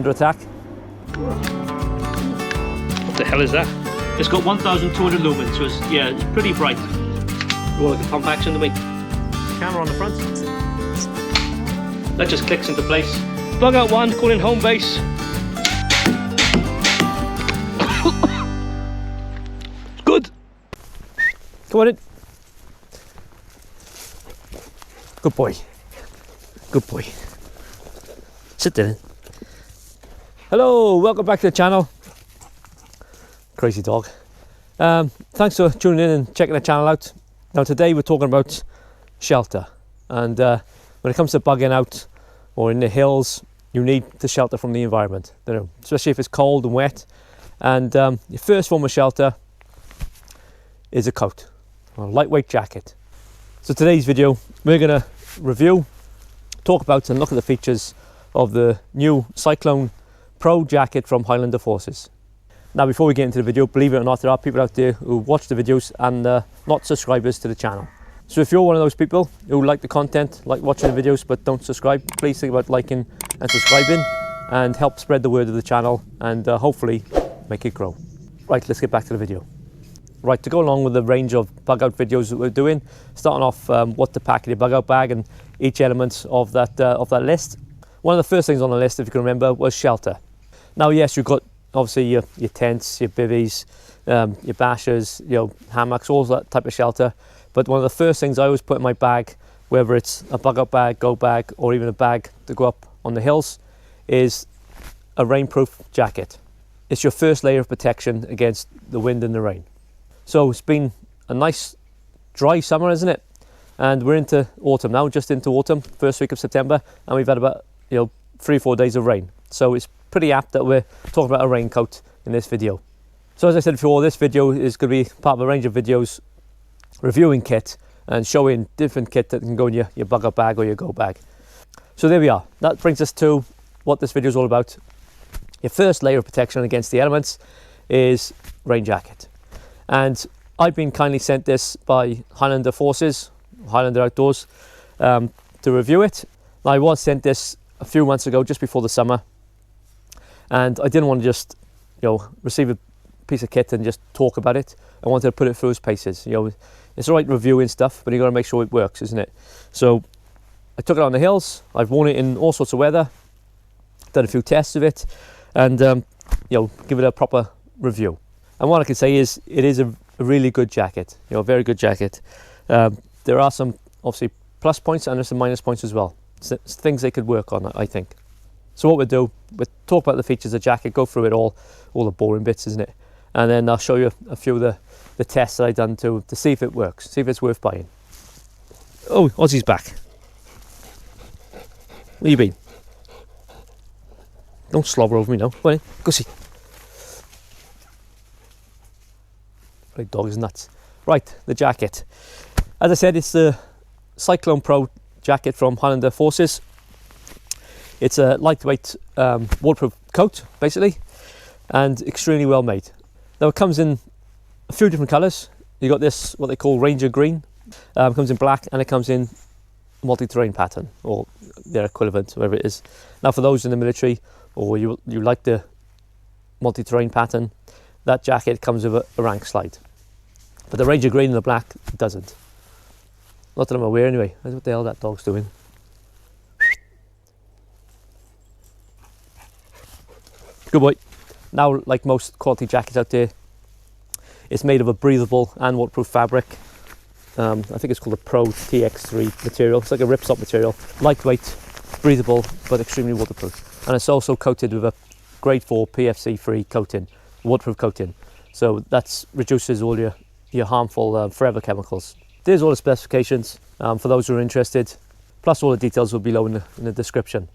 under attack. What the hell is that? It's got 1,200 lumens, so it's pretty bright. Roll like a pump action to me. Camera on the front. That just clicks into place. Bug out one, call in home base. Good. Come on in. Good boy. Good boy. Sit there. Hello, welcome back to the channel. Crazy dog. Thanks for tuning in and checking the channel out. Now today we're talking about shelter, and when it comes to bugging out or in the hills, you need to shelter from the environment, you know, especially if it's cold and wet. And your first form of shelter is a coat, or a lightweight jacket. So today's video we're going to review, talk about and look at the features of the new Cyclone Pro Jacket from Highlander Forces. Now before we get into the video, believe it or not, there are people out there who watch the videos and not subscribers to the channel. So if you're one of those people who like the content, like watching the videos but don't subscribe, please think about liking and subscribing and help spread the word of the channel and hopefully make it grow. Right, let's get back to the video. Right, to go along with the range of bug out videos that we're doing, starting off what to pack in your bug out bag and each element of that list. One of the first things on the list, if you can remember, was shelter. Now yes, you've got obviously your tents, your bivvies, your bashers, hammocks, all that type of shelter. But one of the first things I always put in my bag, whether it's a bug out bag, go bag, or even a bag to go up on the hills, is a rainproof jacket. It's your first layer of protection against the wind and the rain. So it's been a nice dry summer, isn't it? And we're into autumn now, just into autumn, first week of September, and we've had about 3 or 4 days of rain. So it's pretty apt that we're talking about a raincoat in this video. So as I said before, this video is going to be part of a range of videos reviewing kit and showing different kit that can go in your bug out bag or your go bag. So there we are. That brings us to what this video is all about. Your first layer of protection against the elements is rain jacket. And I've been kindly sent this by Highlander Forces, Highlander Outdoors, to review it. I was sent this a few months ago, just before the summer, and I didn't want to just receive a piece of kit and just talk about it. I wanted to put it through its paces. It's all right reviewing stuff, but you got to make sure it works, isn't it? So I took it on the hills. I've worn it in all sorts of weather, done a few tests of it, and give it a proper review. And what I can say is it is a really good jacket, a very good jacket. There are some obviously plus points and there's some minus points as well. It's things they could work on, I think. So what we'll do, we'll talk about the features of the jacket, go through it all the boring bits, isn't it? And then I'll show you a few of the tests that I've done to see if it works, see if it's worth buying. Oh, Ozzy's back. Where you been? Don't slobber over me now. Go on, go see. Right, dog is nuts. Right, the jacket. As I said, it's the Cyclone Pro Jacket from Highlander Forces. It's a lightweight waterproof coat, basically, and extremely well made. Now it comes in a few different colours. You got this, what they call Ranger Green. It comes in black, and it comes in multi-terrain pattern, or their equivalent, whatever it is. Now for those in the military, or you like the multi-terrain pattern, that jacket comes with a rank slide. But the Ranger Green and the black doesn't. Not that I'm aware anyway. What the hell that dog's doing? Good boy. Now, like most quality jackets out there, it's made of a breathable and waterproof fabric. I think it's called a Pro TX3 material. It's like a ripstop material. Lightweight, breathable, but extremely waterproof. And it's also coated with a grade 4 PFC-free coating, waterproof coating. So that reduces all your harmful forever chemicals. There's all the specifications for those who are interested, plus all the details will be below in the description.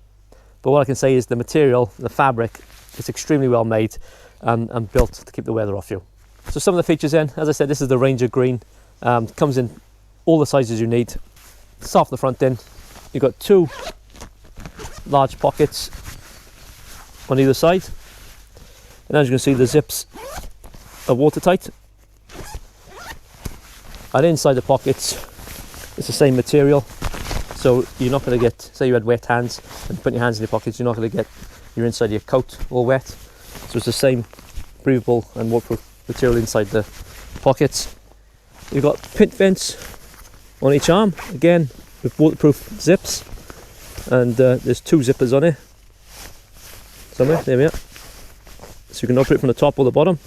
But what I can say is the material, the fabric, is extremely well made and built to keep the weather off you. So some of the features then, as I said, this is the Ranger Green. Comes in all the sizes you need. Start off the front then, you've got 2 large pockets on either side. And as you can see, the zips are watertight. And inside the pockets, it's the same material. So you're not going to get, say you had wet hands and put your hands in your pockets, you're not going to get your inside of your coat all wet. So it's the same breathable and waterproof material inside the pockets. You've got pin vents on each arm, again with waterproof zips, and there's 2 zippers on it somewhere, there we are. So you can open it from the top or the bottom.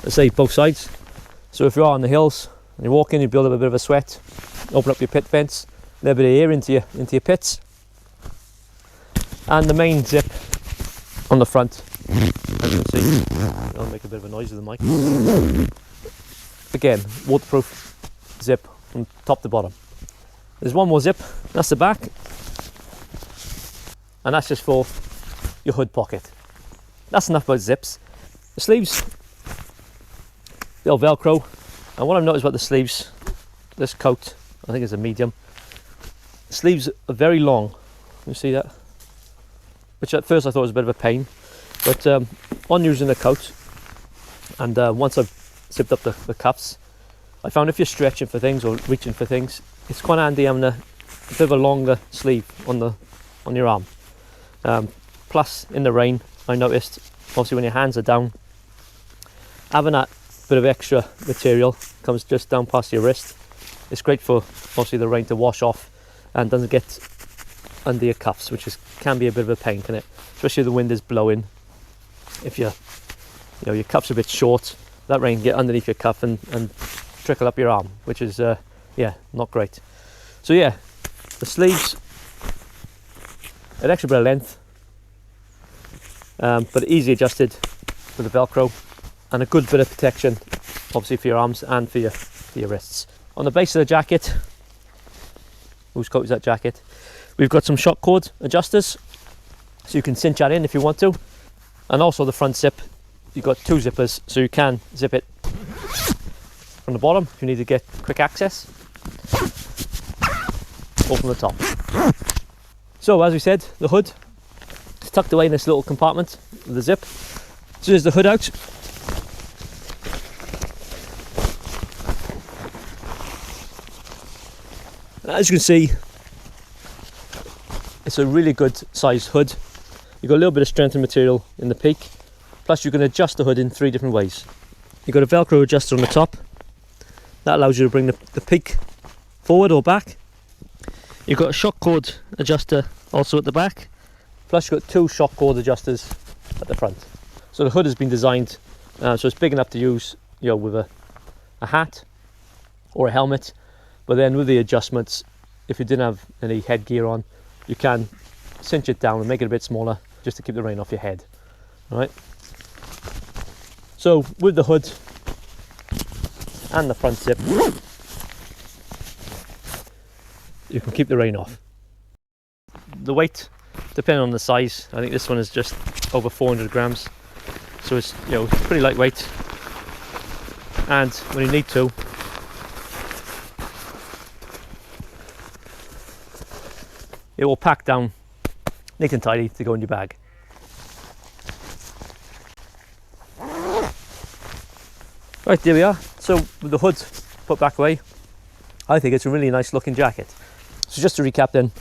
Let's say both sides. So if you are on the hills and you're walking, you build up a bit of a sweat, open up your pit vents, a little bit of air into your pits. And the main zip on the front, as you can see, I'll make a bit of a noise with the mic. Again, waterproof zip from top to bottom. There's one more zip, that's the back, and that's just for your hood pocket. That's enough about zips. The sleeves, they'll Velcro, and what I've noticed about the sleeves, this coat, I think it's a medium, the sleeves are very long. You see that? Which at first I thought was a bit of a pain, but on using the coat, and once I've zipped up the cuffs, I found if you're stretching for things or reaching for things, it's quite handy having a bit of a longer sleeve on your arm. Plus, in the rain, I noticed, obviously when your hands are down, having that bit of extra material comes just down past your wrist. It's great for obviously the rain to wash off and doesn't get under your cuffs, which can be a bit of a pain, can it? Especially if the wind is blowing. If your cuff's a bit short, that rain can get underneath your cuff and trickle up your arm, which is yeah, not great. So yeah, the sleeves, an extra bit of length, but easy adjusted with the Velcro, and a good bit of protection, obviously for your arms and for your wrists. On the base of the jacket, whose coat is that jacket? We've got some shock cord adjusters, so you can cinch that in if you want to, and also the front zip. You've got 2 zippers, so you can zip it from the bottom if you need to get quick access, or from the top. So as we said, the hood is tucked away in this little compartment with the zip. So there's the hood out. As you can see, it's a really good sized hood. You've got a little bit of strengthened material in the peak, plus you can adjust the hood in 3 different ways. You've got a Velcro adjuster on the top, that allows you to bring the peak forward or back. You've got a shock cord adjuster also at the back, plus you've got 2 shock cord adjusters at the front. So the hood has been designed so it's big enough to use, with a hat or a helmet, but then with the adjustments, if you didn't have any headgear on, you can cinch it down and make it a bit smaller just to keep the rain off your head. All right. So with the hood and the front zip, you can keep the rain off. The weight, depending on the size, I think this one is just over 400 grams. So it's pretty lightweight. And when you need to, it will pack down neat and tidy to go in your bag. Right, there we are. So with the hood put back away, I think it's a really nice looking jacket. So just to recap then,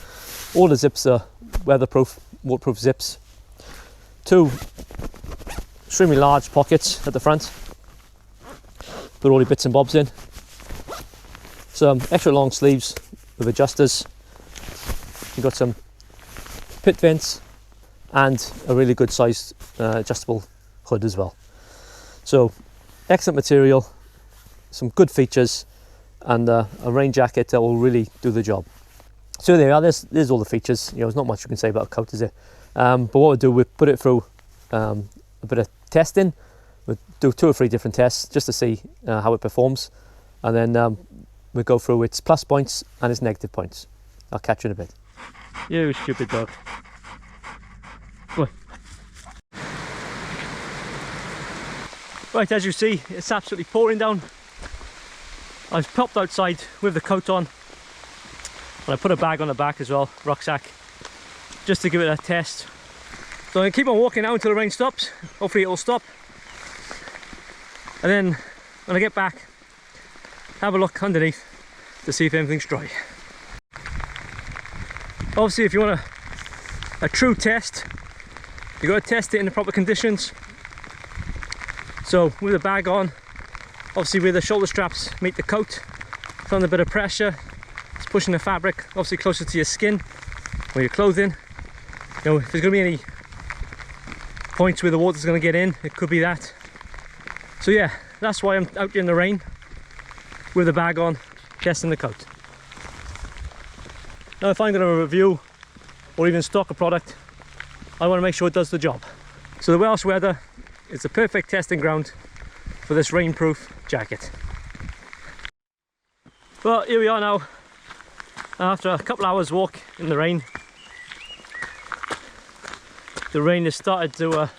all the zips are weatherproof, waterproof zips. 2 extremely large pockets at the front, put all your bits and bobs in. Some extra long sleeves with adjusters. You've got some pit vents and a really good sized adjustable hood as well. So excellent material, some good features, and a rain jacket that will really do the job. So there we are, there's all the features. There's not much you can say about a coat, is it? But what we'll do, we'll put it through a bit of testing. We'll do 2 or 3 different tests just to see how it performs, and then we'll go through its plus points and its negative points. I'll catch you in a bit. You stupid dog. Come on. Right, as you see, it's absolutely pouring down. I've popped outside with the coat on, and I put a bag on the back as well, rucksack, just to give it a test. So I'm going to keep on walking now until the rain stops. Hopefully it'll stop. And then when I get back, have a look underneath to see if anything's dry. Obviously, if you want to a true test, you got to test it in the proper conditions. So with the bag on, obviously where the shoulder straps meet the coat, feeling a bit of pressure, it's pushing the fabric obviously closer to your skin or your clothing. You know, if there's going to be any points where the water's going to get in, it could be that. So yeah, that's why I'm out in the rain with the bag on, testing the coat. Now if I'm going to review or even stock a product, I want to make sure it does the job. So the Welsh weather is the perfect testing ground for this rainproof jacket. Well, here we are now, after a couple hours walk in the rain. The rain has started to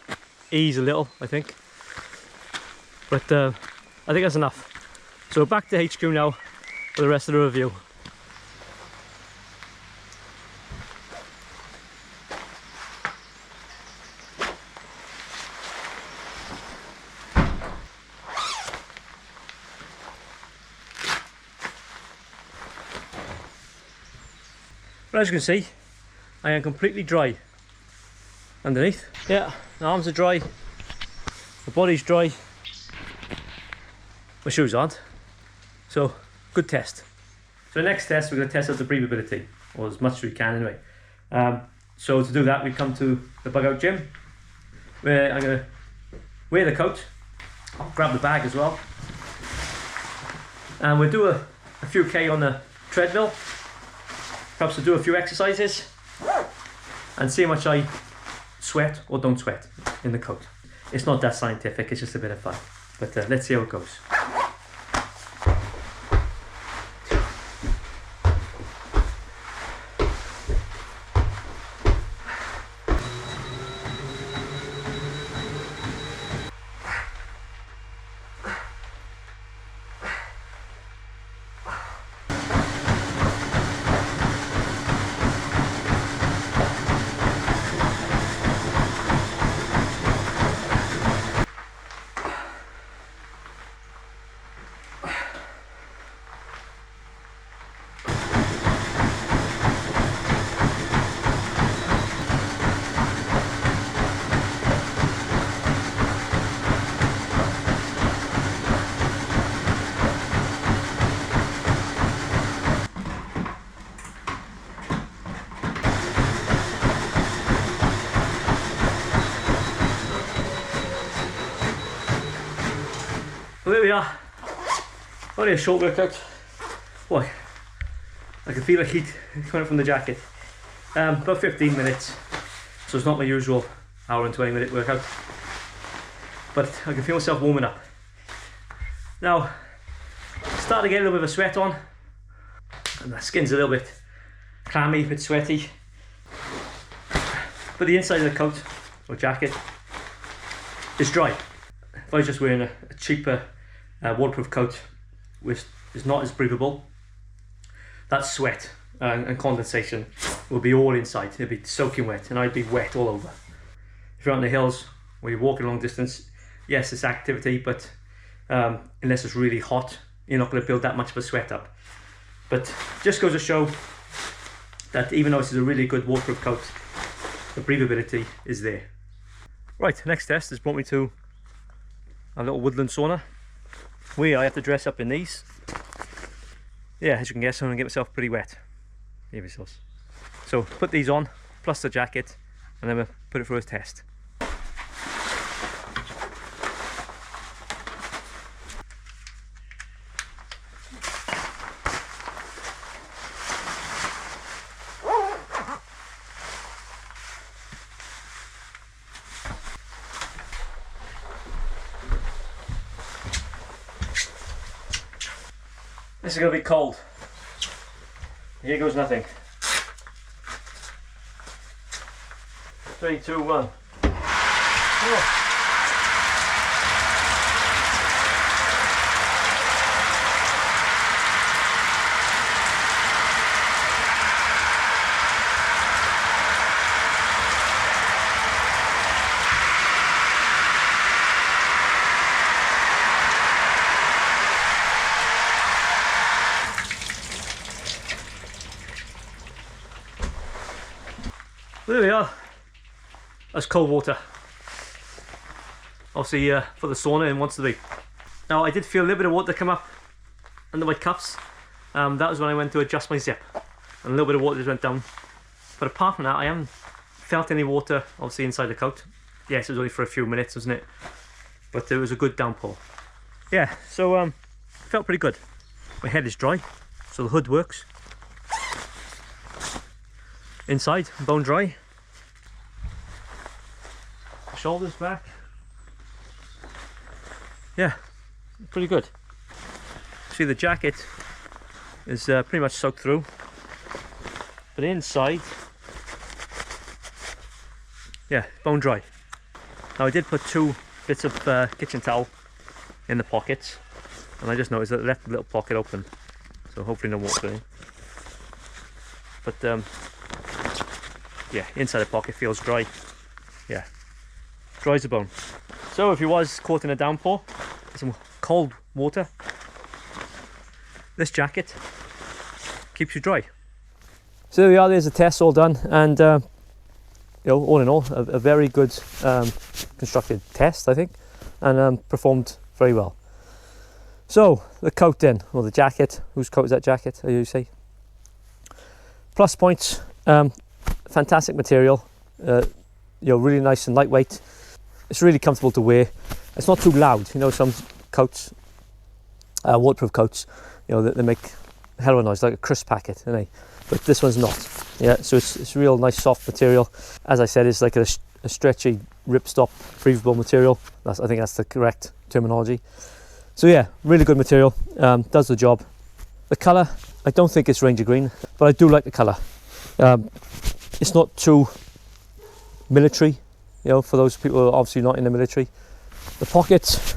ease a little, I think. But I think that's enough. So back to HQ now for the rest of the review. But as you can see, I am completely dry underneath. Yeah, the arms are dry, the body's dry, my shoes aren't. So, good test. So the next test, we're going to test out the breathability, or as much as we can anyway. So to do that, we come to the bug out gym, where I'm going to wear the coat, I'll grab the bag as well, and we'll do a few K on the treadmill. Perhaps we'll do a few exercises and see how much I sweat or don't sweat in the coat. It's not that scientific, it's just a bit of fun. But let's see how it goes. Well, there we are. Only a short workout. Boy, I can feel the heat coming from the jacket. About 15 minutes, so it's not my usual hour and 20-minute workout. But I can feel myself warming up. Now, starting to get a little bit of a sweat on, and the skin's a little bit clammy, a bit sweaty. But the inside of the coat or jacket is dry. If I was just wearing a cheaper waterproof coat, which is not as breathable, that sweat and condensation will be all inside. It'll be soaking wet and I'd be wet all over. If you're on the hills or you're walking a long distance, yes, it's activity, but unless it's really hot, you're not going to build that much of a sweat up. But just goes to show that even though this is a really good waterproof coat, the breathability is there. Right, next test has brought me to a little woodland sauna where I have to dress up in these. Yeah, as you can guess, I'm going to get myself pretty wet. Here it is. So put these on, plus the jacket, and then we'll put it for a test. This is going to be cold. Here goes nothing. 3, 2, 1. Oh. There we are. That's cold water. Obviously for the sauna and wants to be. Now I did feel a little bit of water come up under my cuffs. That was when I went to adjust my zip. And a little bit of water just went down. But apart from that, I haven't felt any water obviously inside the coat. Yes, it was only for a few minutes, wasn't it? But it was a good downpour. Yeah, so felt pretty good. My head is dry, so the hood works. Inside, bone dry. Shoulders back. Yeah, pretty good. See, the jacket is pretty much soaked through, but inside, yeah, bone dry. Now I did put 2 bits of kitchen towel in the pockets, and I just noticed that I left the little pocket open, so hopefully no water in. But yeah, inside the pocket feels dry. Yeah, dry as a bone. So if you was caught in a downpour, some cold water, this jacket keeps you dry. So there we are, there's the test all done, and you know, all in all, a very good constructed test, I think, and performed very well. So the coat then, or the jacket, whose coat is that jacket, you say? Plus points, fantastic material, you know, really nice and lightweight. It's really comfortable to wear. It's not too loud, you know, some coats, waterproof coats, you know, they make a hell of a noise, like a crisp packet, don't they? But this one's not. Yeah, so it's real nice soft material. As I said, it's like a stretchy ripstop breathable material. I think that's the correct terminology. So yeah, really good material, does the job. The colour, I don't think it's Ranger Green, but I do like the colour. It's not too military, you know, for those people who are obviously not in the military. The pockets,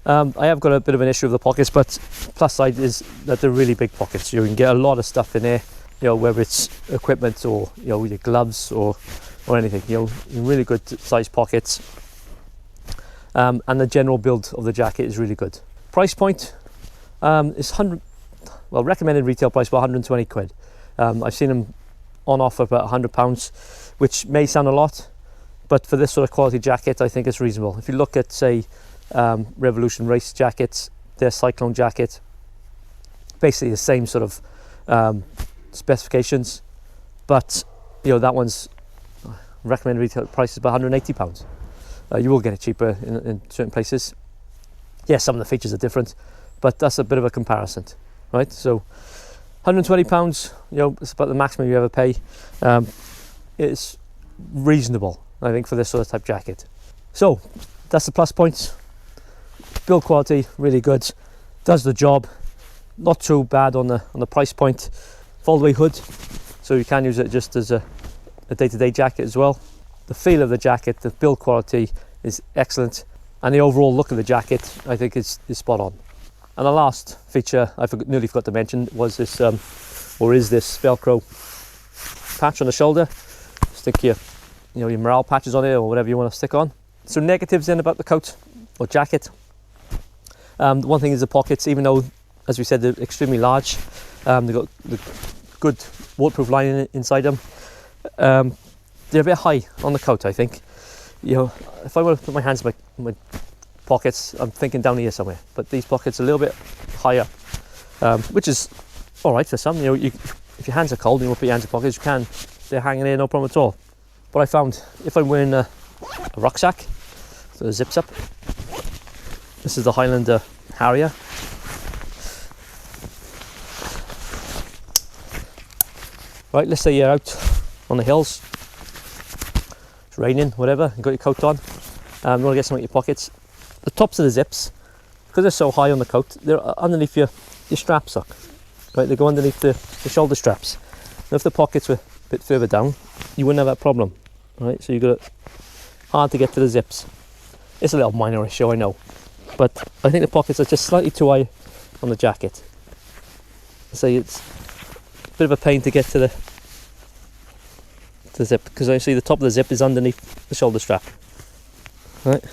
I have got a bit of an issue with the pockets, but plus side is that they're really big pockets. You can get a lot of stuff in there, you know, whether it's equipment or, you know, your gloves or anything, you know, really good size pockets. And the general build of the jacket is really good. Price point is recommended retail price about 120 quid. I've seen them on offer about £100, which may sound a lot, but for this sort of quality jacket, I think it's reasonable. If you look at, say, Revolution race jackets, their Cyclone jacket, basically the same sort of specifications, but you know, that one's recommended retail price is about £180. You will get it cheaper in certain places. Yes, some of the features are different, but that's a bit of a comparison, right? So £120, you know, it's about the maximum you ever pay. It's reasonable, I think, for this sort of type jacket. So that's the plus points. Build quality, really good. Does the job. Not too bad on the price point. Fold-away hood, so you can use it just as a day-to-day jacket as well. The feel of the jacket, the build quality is excellent, and the overall look of the jacket, I think, is spot on. And the last feature I nearly forgot to mention was this, is this Velcro patch on the shoulder. Stick your morale patches on it or whatever you want to stick on. So negatives then about the coat or jacket. One thing is the pockets, even though, as we said, they're extremely large. They've got the good waterproof lining inside them. They're a bit high on the coat, I think. You know, if I were to put my hands in my pockets, I'm thinking down here somewhere. But these pockets are a little bit higher, which is all right for some. You know, if your hands are cold and you want to put your hands in pockets, you can. They're hanging there, no problem at all. But I found if I'm wearing a rucksack, so it zips up. This is the Highlander Harrier. Right, let's say you're out on the hills, it's raining, whatever, you got your coat on, you want to get something in your pockets. The tops of the zips, because they're so high on the coat, they're underneath your strap sock, right? They go underneath the shoulder straps. Now if the pockets were a bit further down, you wouldn't have that problem, right? So you've got it hard to get to the zips. It's a little minor issue, I know, but I think the pockets are just slightly too high on the jacket. So it's a bit of a pain to get to the zip, because I see the top of the zip is underneath the shoulder strap. Right,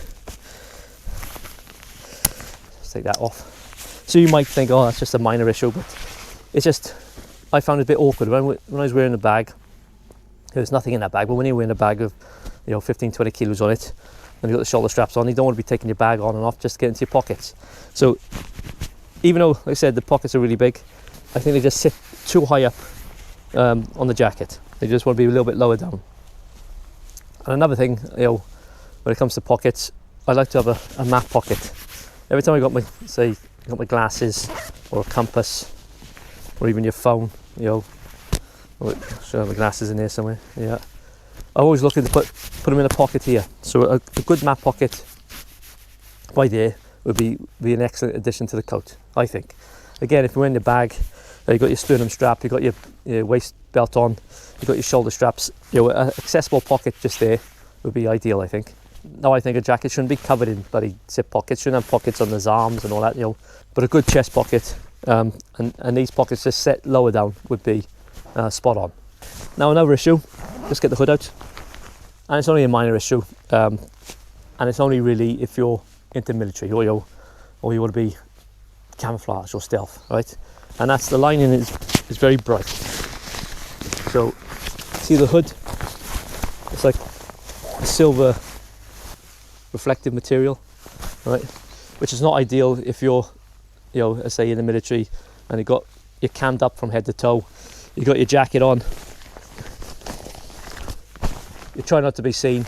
let's take that off. So you might think, oh, that's just a minor issue, but it's just, I found it a bit awkward when I was wearing the bag. There's nothing in that bag, but when you're in a bag of 15-20 kilos on it and you've got the shoulder straps on, you don't want to be taking your bag on and off just to get into your pockets. So even though, like I said, the pockets are really big, I think they just sit too high up on the jacket. They just want to be a little bit lower down. And another thing, when it comes to pockets, I like to have a map pocket. Every time I got my glasses or a compass or even your phone, should have my glasses in here somewhere. Yeah, I always looking to put them in a pocket here. So a good map pocket by there would be an excellent addition to the coat, I think. Again, if you're in your bag, you've got your sternum strap, you've got your waist belt on, you've got your shoulder straps, an accessible pocket just there would be ideal, I think. Now, I think a jacket shouldn't be covered in bloody zip pockets, shouldn't have pockets on his arms and all that, but a good chest pocket, and these pockets just set lower down would be spot on. Now, another issue, just get the hood out, and it's only a minor issue, and it's only really if you're into military or you want to be camouflage or stealth, right? And that's the lining is very bright. So see the hood, it's like a silver reflective material, right? Which is not ideal if you're let's say in the military and you're cammed up from head to toe, you got your jacket on, you try not to be seen,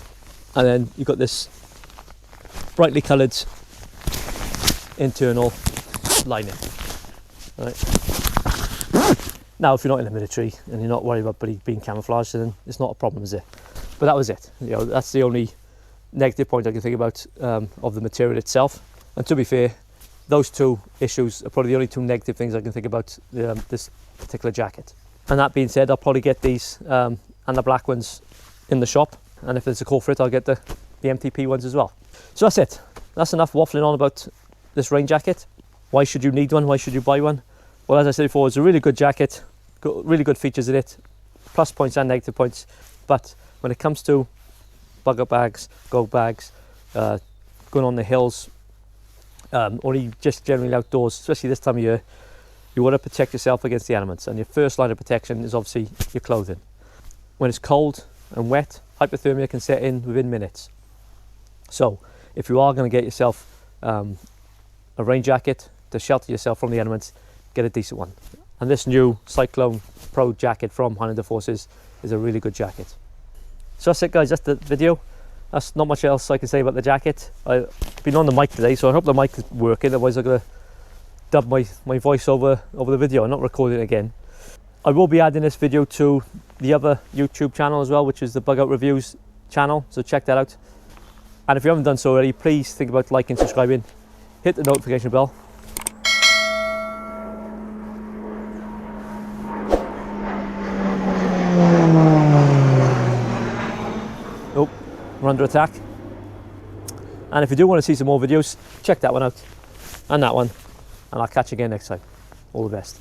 and then you've got this brightly coloured internal lining, right? Now, if you're not in the military and you're not worried about being camouflaged, then it's not a problem, is it? But that was it. That's the only negative point I can think about of the material itself. And to be fair, those two issues are probably the only two negative things I can think about this particular jacket. And that being said, I'll probably get these and the black ones in the shop. And if there's a call for it, I'll get the MTP ones as well. So that's it. That's enough waffling on about this rain jacket. Why should you need one? Why should you buy one? Well, as I said before, it's a really good jacket, got really good features in it, plus points and negative points. But when it comes to bugger bags, go bags, going on the hills, or just generally outdoors, especially this time of year, you want to protect yourself against the elements. And your first line of protection is obviously your clothing. When it's cold and wet, hypothermia can set in within minutes. So if you are going to get yourself a rain jacket to shelter yourself from the elements, get a decent one. And this new Cyclone Pro Jacket from Highlander Forces is a really good jacket. So that's it, guys, that's the video. That's not much else I can say about the jacket. I've been on the mic today, so I hope the mic is working, otherwise I'm going to dub my voice over the video and not record it again. I will be adding this video to the other YouTube channel as well, which is the Bug Out Reviews channel, so check that out. And if you haven't done so already, please think about liking, subscribing, hit the notification bell. Oh, we're under attack. And if you do want to see some more videos, check that one out and that one, and I'll catch you again next time. All the best.